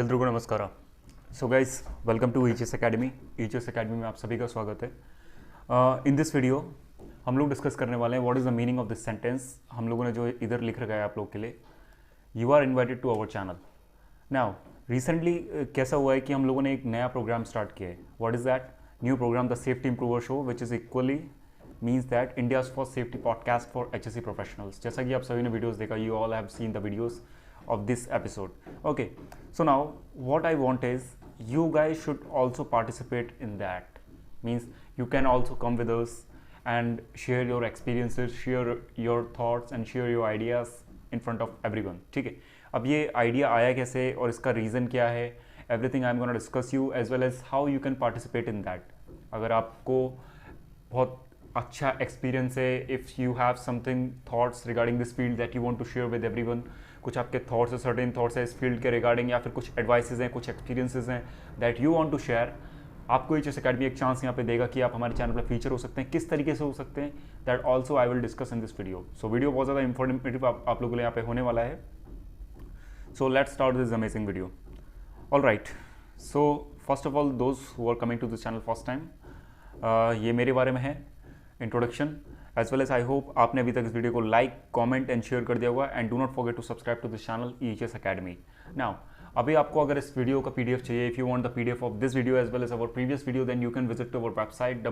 ಎಲ್ರಿಗೂ ನಮಸ್ಕಾರ. So guys welcome to HS academy. HS academy में आप सभी का स्वागत है. इन दिस वीडियो हम लोग डिस्कस करने वाले हैं what is the meaning of this sentence. हम लोगों ने जो इधर लिख रखा है आप लोग के लिए, you are invited to our channel. Now recently कैसा हुआ है कि हम लोगों ने एक नया प्रोग्राम स्टार्ट किया है. What is that new program? The safety improver show, which is equally means that India's first safety podcast for HSC professionals. जैसा कि आप सभी ने वीडियोज़ देखा, you all have seen the videos of this episode. Okay, so now what I want is you guys should also participate in that. Means you can also come with us and share your experiences, share your thoughts and share your ideas in front of everyone. ठीक है, अब ये idea आया कैसे और इसका reason क्या है, everything I am gonna discuss you as well as how you can participate in that. अगर आपको बहुत अच्छा एक्सपीरियंस है, if you have something thoughts regarding this field that you want to share with everyone, कुछ आपके thoughts है, certain thoughts है इस फील्ड के रिगार्डिंग, या फिर कुछ एडवाइसेज हैं, कुछ एक्सपीरियंसेस हैं that you want to share, आपको ईचएस एकेडमी एक चांस यहाँ पे देगा कि आप हमारे चैनल पर फीचर हो सकते हैं. किस तरीके से हो सकते हैं, that also I will discuss in this video. So video बहुत ज़्यादा इंफॉर्मेटिव आप लोगों के लिए यहाँ पे होने वाला है. So let's start this amazing video. All right, so first of all those who are coming to this channel first time, ये मेरे बारे में है introduction, as well as I hope आपने अभी तक इस वीडियो को लाइक, कमेंट एंड शेयर कर दिया होगा. And do not forget to subscribe to this channel HS academy. Now अभी आपको अगर इस वीडियो का पीडीएफ चाहिए, if you want the PDF of this video as well as our previous video, then you can visit to our website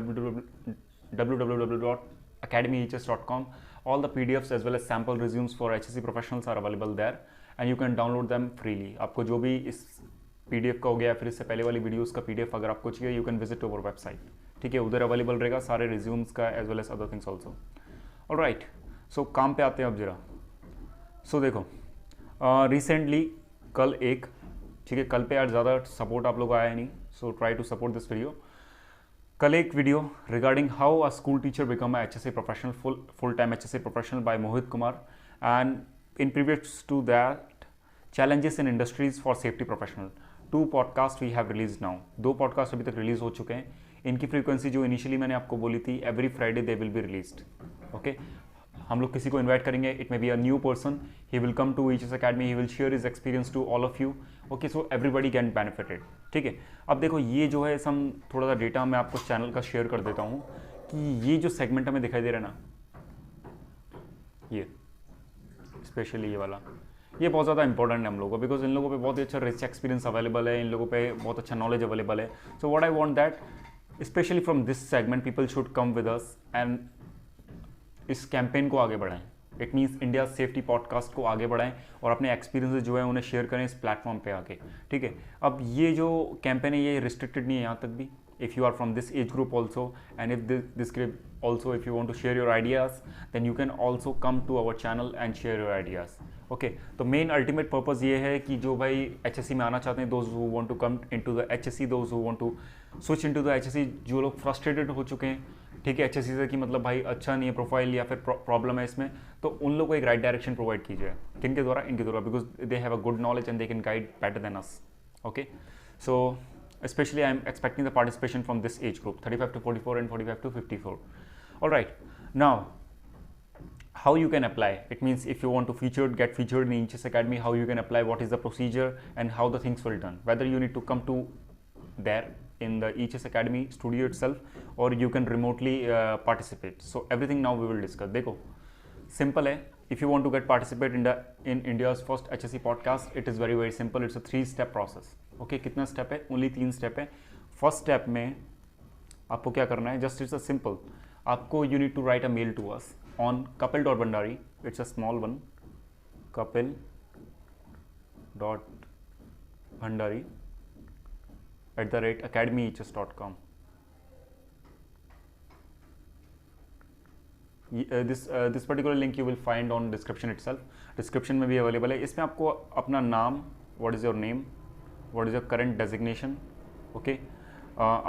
www.academyhs.com. all the PDFs as well as sample resumes for HSC professionals are available there and you can download them freely. आपको जो भी इस PDF का हो गया, फिर इससे पहले वाली वीडियोस का PDF अगर आपको चाहिए, you can visit to our website. ठीक है, उधर अवेलेबल रहेगा सारे रिज्यूम्स का as well as other things also. All right, so काम पे आते हैं अब जरा. सो देखो, रिसेंटली कल एक, ठीक है, कल पे यार ज़्यादा सपोर्ट आप लोग आया नहीं, so try to support this video. कल एक video regarding how a school teacher become a HSC professional, full time HSC professional by Mohit Kumar. And in previous to that, challenges in industries for safety professional. 2 podcast we have release now. 2 podcast अभी तक release हो चुके हैं. इनकी frequency जो initially मैंने आपको बोली थी, every Friday they will be released. Okay, हम लोग किसी को इन्वाइट करेंगे, it may be a new person, he will come to HS academy, he will share his experience to all of you. Okay, so everybody can benefited. ठीक है, अब देखो ये जो है सम थोड़ा सा डेटा मैं आपको चैनल का शेयर कर देता हूँ कि ये जो सेगमेंट हमें दिखाई दे रहा है ना, ये स्पेशली ये वाला, ये बहुत ज़्यादा इंपॉर्टेंट है हम लोगों को, बिकॉज इन लोगों पे बहुत ही अच्छा रिच एक्सपीरियंस अवेलेबल है, इन लोगों पे बहुत अच्छा नॉलेज अवेलेबल है. सो what I want that specially from this segment people should come with us and इस कैंपेन को आगे बढ़ाएं. It means India safety podcast को आगे बढ़ाएं और अपने एक्सपीरियंसेस जो है उन्हें शेयर करें इस प्लेटफॉर्म पे आके. ठीक है, अब ये जो कैंपेन है ये रिस्ट्रिक्टेड नहीं है यहाँ तक भी. if you are from this age group also and if this group also, if you want to share your ideas, then you can also come to our channel and share your ideas. Okay, तो main ultimate purpose ये है कि जो भाई HSC में आना चाहते हैं, those who want to come into the HSC, those who want to switch into the HSC, जो लोग फ्रस्ट्रेटेड हो चुके हैं, ठीक है, एचएससी से कि मतलब भाई अच्छा नहीं है प्रोफाइल या फिर प्रॉब्लम है इसमें, तो उन लोगों को एक राइट डायरेक्शन प्रोवाइड कीजिए. किनके द्वारा? इनके द्वारा, because they have a good knowledge and they can guide better than us. Okay, so especially I am expecting the participation from this age group, 35 to 44 and 45 to 54. All right, now how you can apply? It means if you want to get featured in ईचएस Academy, how you can apply, what is the procedure and how the things will done, whether you need to come to there in the ईचएस Academy studio itself or you can remotely participate. So everything now we will discuss. देखो simple है. If you want to get participate in India's first HSC podcast, it is very simple. It's a 3-step process. Okay, कितना step है? Only 3 step है. First step में आपको क्या करना है? जस्ट इट्स अ सिंपल, आपको you need to write a mail to us on kapil.bhandari, it's a small one, kapil.bhandari@academyhs.com. This particular link you will find on description itself. Description में भी available है. इसमें आपको अपना नाम, what is your name, what is your current designation, okay,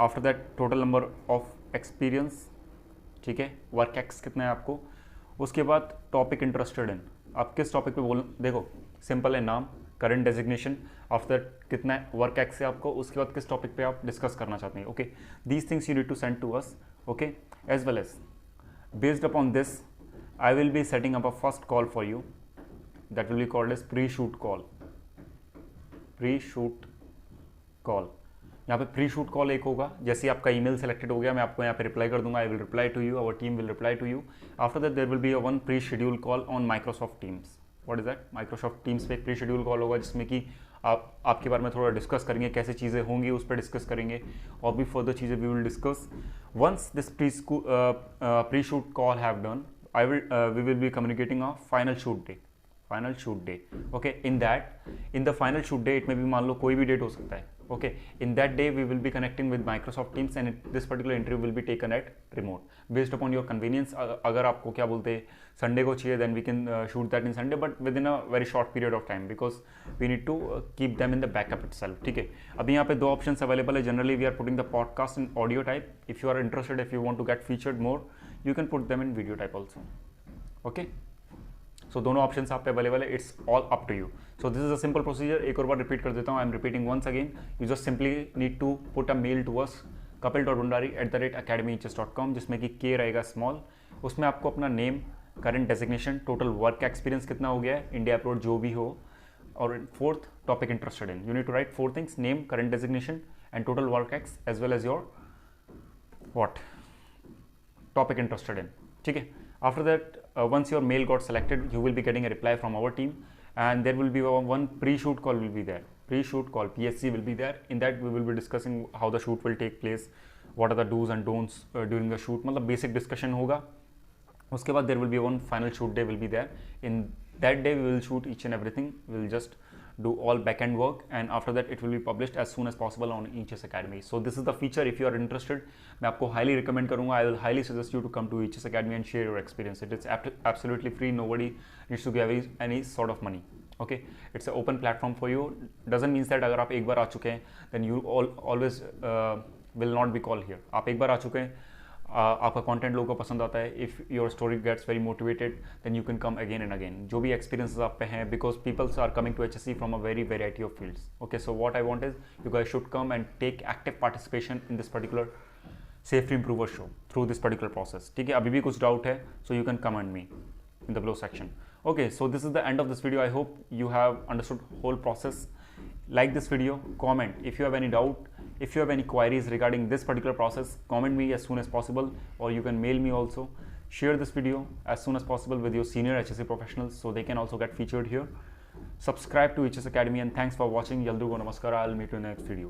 after that total number of experience, ठीक है, work ex कितना है आपको, उसके बाद टॉपिक इंटरेस्टेड इन, आप किस टॉपिक पे बोल, देखो सिंपल है, नाम, करंट डेजिग्नेशन, आफ्टर दैट कितना वर्क एक्स है आपको, उसके बाद किस टॉपिक पे आप डिस्कस करना चाहते हैं. Okay, these things you need to send to us. Okay, as well as based upon this I will be setting up a first call for you, that will be called as pre shoot call. Pre shoot call. यहाँ पे pre shoot call एक होगा, जैसे आपका email selected हो गया मैं आपको यहाँ पे रिप्लाई कर दूंगा, I will reply to you, our team will reply to you. After that there will be a one pre schedule call on Microsoft Teams. What is that? Microsoft Teams पे एक प्री शेड्यूल कॉल होगा जिसमें कि आपके बारे में थोड़ा discuss करेंगे, कैसे चीज़ें होंगी उस पर डिस्कस करेंगे, और भी फर्दर चीज़ें we will discuss. Once this pre shoot call have done, we will be communicating a final shoot day. Okay, in the final shoot day, it may be मान लो कोई भी डेट हो सकता है। Okay, in that day we will be connecting with Microsoft Teams and this particular interview will be taken at remote based upon your convenience। अगर आपको क्या बोलते हैं संडे को चाहिए then we can shoot that in Sunday but within a very short period of time because we need to keep them in the backup itself। ठीक है, अभी यहाँ पे दो ऑप्शंस अवेलेबल है। Generally we are putting the podcast in audio type. If you are interested, if you want to get featured more, you can put them in video type also. Okay, so दोनों options आप पे available है, it's all up to you. So this is a simple procedure. एक और बार repeat कर देता हूँ, I am repeating once again. You just simply need to put a mail to us kapil.bhandari@academyhs.com, जिसमें कि के रहेगा स्मॉल। उसमें आपको अपना name, current designation, total work का एक्सपीरियंस कितना हो गया है, इंडिया अब्रॉड जो भी हो, और fourth topic interested in. You need to write 4 things: name, current designation and total work ex as well as your what topic interested in। ठीक है, after that once your mail got selected you will be getting a reply from our team and there will be one pre-shoot call will be there, pre-shoot call PSC will be there। in that we will be discussing how the shoot will take place, what are the do's and don'ts during the shoot, मतलब basic discussion होगा। उसके बाद there will be one final shoot day will be there। in that day we will shoot each and everything, we will just do all back-end work and after that it will be published as soon as possible on EHS Academy। so this is the feature, if you are interested मैं आपको highly recommend करूँगा, I will highly suggest you to come to EHS Academy and share your experience। it is absolutely free, nobody needs to give any sort of money। okay, it's an open platform for you, doesn't mean that अगर आप एक बार आ चुके हैं then you always will not be called here। आप एक बार आ चुके हैं, आपका कंटेंट लोगों को पसंद आता है, if your story gets very motivated then you can come again and again. जो भी एक्सपीरियंसेस आप पे हैं, because peoples are coming to HSC from a very variety of fields. Okay, so what I want is you guys should come and take active participation in this particular safety improver show through this particular process. ठीक है, अभी भी कुछ doubt है so you can comment me in the below section। okay, so this is the end of this video। I hope you have understood whole process। like this video, comment if you have any doubt, if you have any queries regarding this particular process, comment me as soon as possible or you can mail me also। share this video as soon as possible with your senior HSC professionals so they can also get featured here। subscribe to EHS Academy and thanks for watching। Yaldugo namaskara, I'll meet you in the next video।